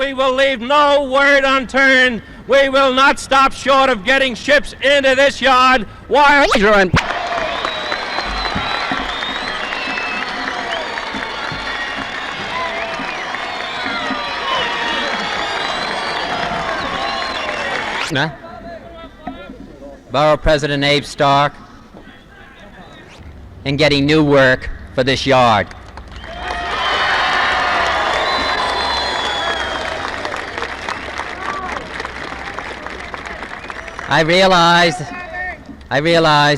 we will leave no word unturned. We will not stop short of getting ships into this yard while Borough President Abe Stark in getting new work for this yard. I realize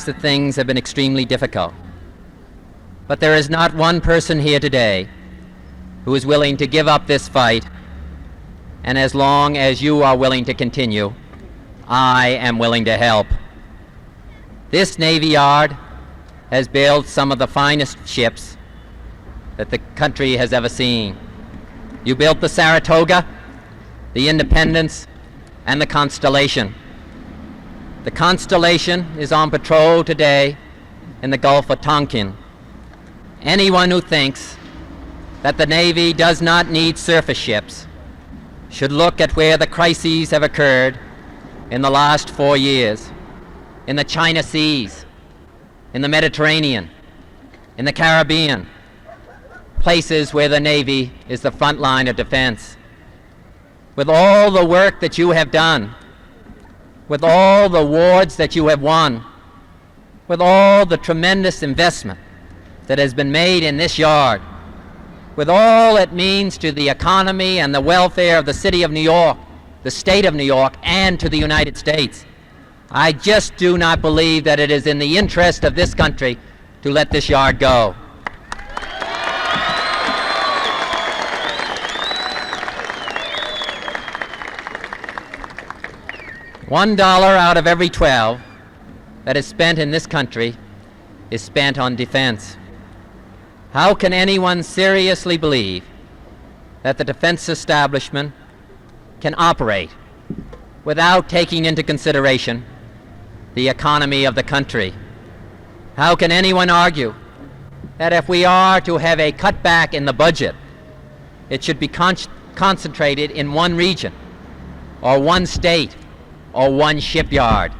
that things have been extremely difficult, but there is not one person here today who is willing to give up this fight, and as long as you are willing to continue, I am willing to help. This Navy Yard has built some of the finest ships that the country has ever seen. You built the Saratoga, the Independence, and the Constellation. The Constellation is on patrol today in the Gulf of Tonkin. Anyone who thinks that the Navy does not need surface ships should look at where the crises have occurred in the last 4 years, in the China Seas, in the Mediterranean, in the Caribbean, places where the Navy is the front line of defense. With all the work that you have done, with all the awards that you have won, with all the tremendous investment that has been made in this yard, with all it means to the economy and the welfare of the city of New York, the state of New York, and to the United States, I just do not believe that it is in the interest of this country to let this yard go. $1 out of every 12 that is spent in this country is spent on defense. How can anyone seriously believe that the defense establishment can operate without taking into consideration the economy of the country? How can anyone argue that if we are to have a cutback in the budget, it should be concentrated in one region, or one state, or one shipyard?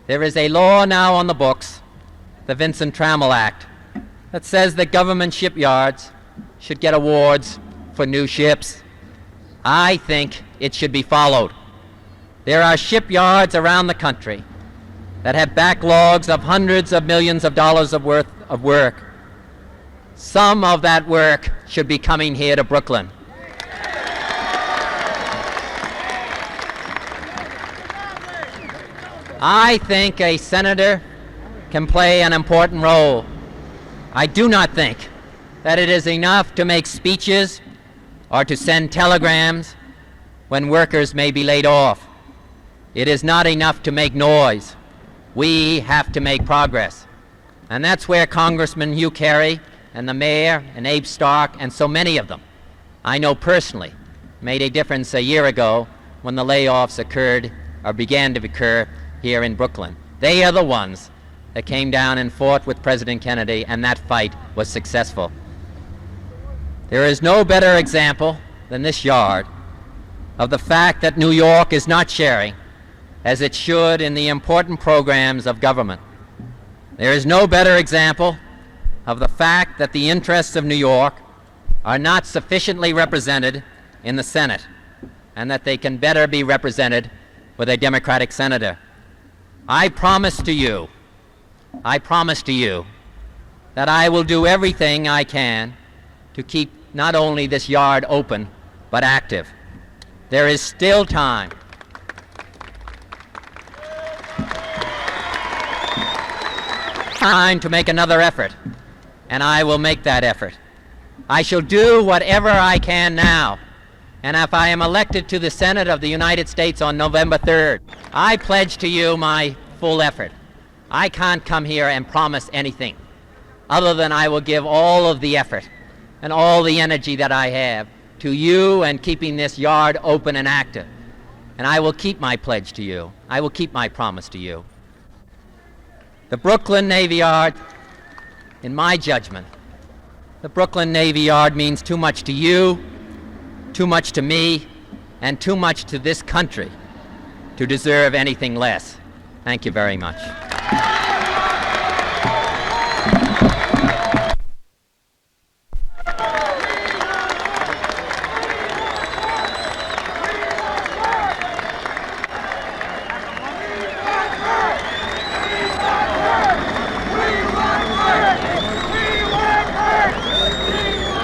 There is a law now on the books, the Vincent Trammell Act, that says that government shipyards should get awards for new ships. I think it should be followed. There are shipyards around the country that have backlogs of hundreds of millions of dollars worth of work. Some of that work should be coming here to Brooklyn. I think a senator can play an important role. I do not think that it is enough to make speeches or to send telegrams when workers may be laid off. It is not enough to make noise. We have to make progress. And that's where Congressman Hugh Carey and the mayor and Abe Stark and so many of them, I know personally, made a difference a year ago when the layoffs occurred or began to occur here in Brooklyn. They are the ones that came down and fought with President Kennedy, and that fight was successful. There is no better example than this yard of the fact that New York is not sharing as it should in the important programs of government. There is no better example of the fact that the interests of New York are not sufficiently represented in the Senate, and that they can better be represented with a Democratic senator. I promise to you that I will do everything I can to keep not only this yard open, but active. There is still time. Time to make another effort, and I will make that effort. I shall do whatever I can now, and if I am elected to the Senate of the United States on November 3rd, I pledge to you my full effort. I can't come here and promise anything other than I will give all of the effort and all the energy that I have to you and keeping this yard open and active. And I will keep my pledge to you. I will keep my promise to you. The Brooklyn Navy Yard, in my judgment, the Brooklyn Navy Yard means too much to you, too much to me and too much to this country to deserve anything less. Thank you very much.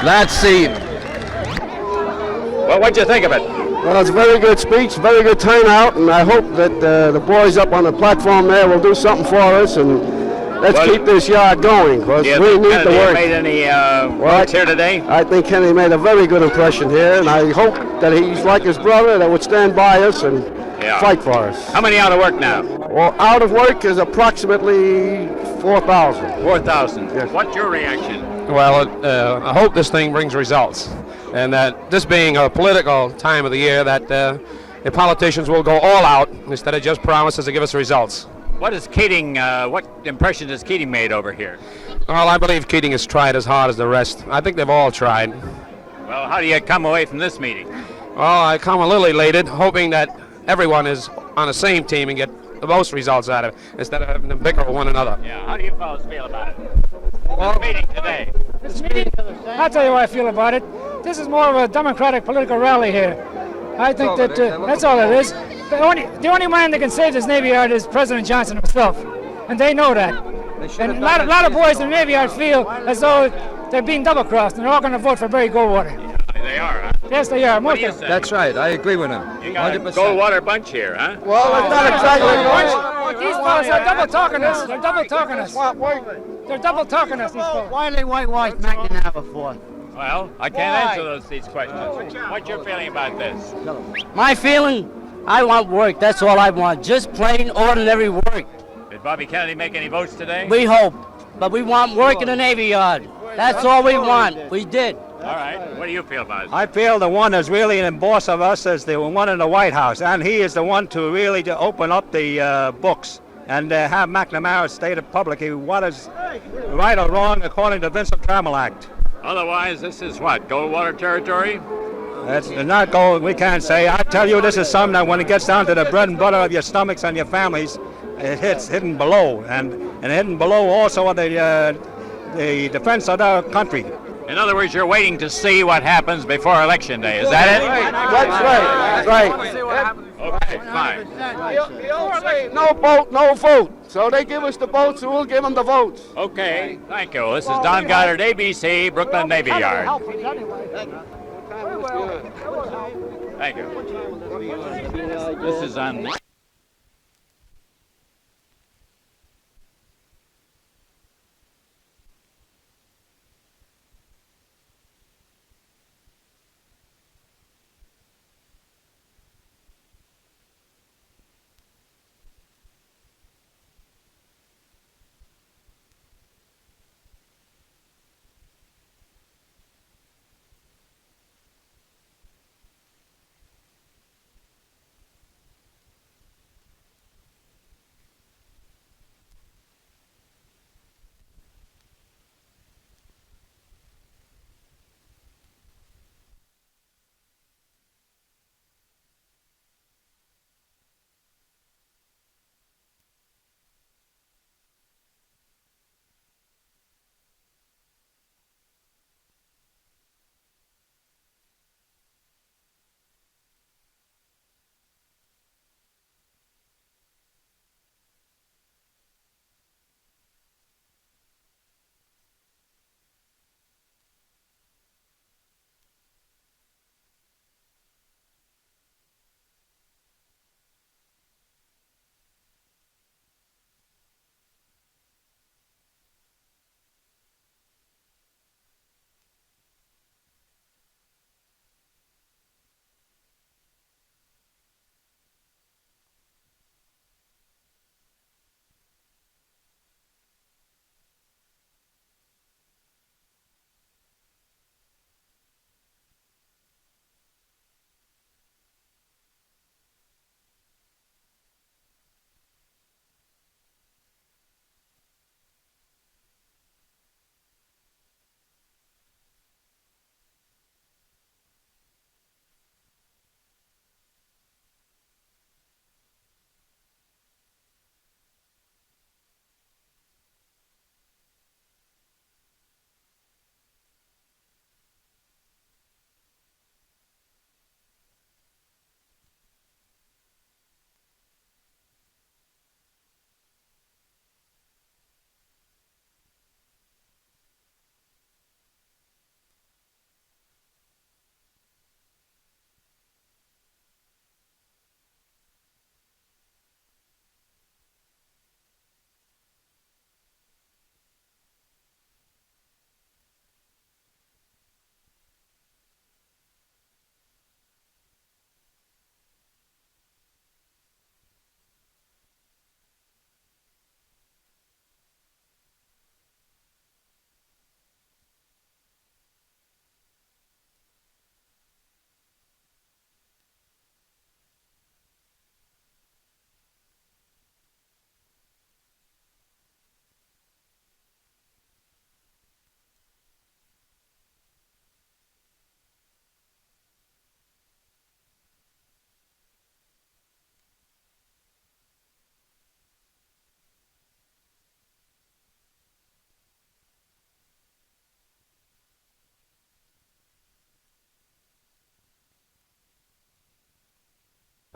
That's the. Well, what'd you think of it? Well, it's a very good speech, very good turnout, and I hope that the boys up on the platform there will do something for us, and let's keep this yard going, because we need the work. Made any votes here today? I think Kenny made a very good impression here, and I hope that he's like his brother that would stand by us and fight for us. How many out of work now? Well, out of work is approximately 4,000. 4,000. Yes. What's your reaction? Well, I hope this thing brings results, and that this being a political time of the year, that the politicians will go all out instead of just promises to give us results. What is Keating? What impression has Keating made over here? Well, I believe Keating has tried as hard as the rest. I think they've all tried. Well, how do you come away from this meeting? Well, I come a little elated, hoping that everyone is on the same team and get the most results out of it, instead of having them bicker with one another. Yeah. How do you fellows feel about it? This meeting today. This meeting, I'll tell you how I feel about it. This is more of a democratic political rally here. I think that that's all it is. The only man that can save this Navy Yard is President Johnson himself, and they know that. And a lot of boys in the Navy Yard feel as though they're being double-crossed, and they're all going to vote for Barry Goldwater. They are, huh? Yes, they are. Most of them. That's right. I agree with him. You got a Goldwater bunch here, huh? Well, it's not exactly These fellas are double-talking us. They're double-talking us. They're double-talking us, these fellas. Why they whitewash McNamara for? Well, I can't answer these questions. What's your feeling about this? My feeling, I want work. That's all I want. Just plain, ordinary work. Did Bobby Kennedy make any votes today? We hope. But we want work in the Navy Yard. That's all we want. We did. All right. What do you feel about it? I feel the one that's really the boss of us is the one in the White House, and he is the one to really open up the books and have McNamara state publicly what is right or wrong according to Vincent Trammell Act. Otherwise, this is what, Goldwater territory? That's not gold. We can't say. I tell you, this is something that when it gets down to the bread and butter of your stomachs and your families, it hits hidden below, and hidden below also are the defense of our country. In other words, you're waiting to see what happens before Election Day. Is that it? That's right. Okay, fine. No vote, no vote. So they give us the votes, so we'll give them the votes. Okay, thank you. This is Don Goddard, ABC, Brooklyn Navy Yard. Thank you. This is on.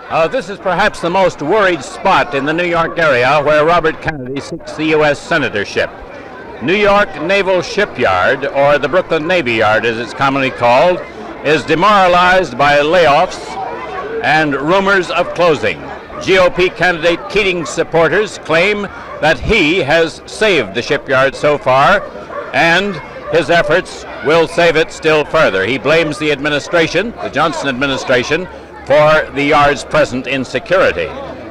This is perhaps the most worried spot in the New York area where Robert Kennedy seeks the U.S. senatorship. New York Naval Shipyard, or the Brooklyn Navy Yard as it's commonly called, is demoralized by layoffs and rumors of closing. GOP candidate Keating's supporters claim that he has saved the shipyard so far, and his efforts will save it still further. He blames the administration, the Johnson administration, for the yard's present insecurity.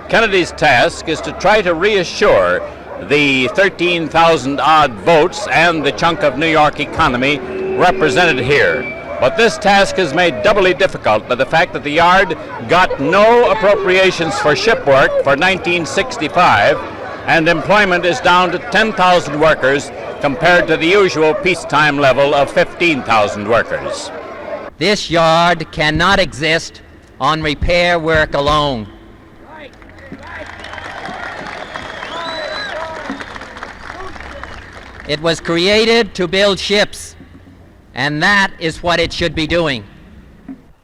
Kennedy's task is to try to reassure the 13,000 odd votes and the chunk of New York economy represented here. But this task is made doubly difficult by the fact that the yard got no appropriations for ship work for 1965, and employment is down to 10,000 workers compared to the usual peacetime level of 15,000 workers. This yard cannot exist on repair work alone. It was created to build ships, and that is what it should be doing.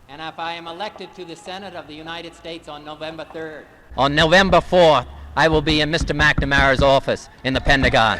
And if I am elected to the Senate of the United States on November 3rd, on November 4th, I will be in Mr. McNamara's office in the Pentagon.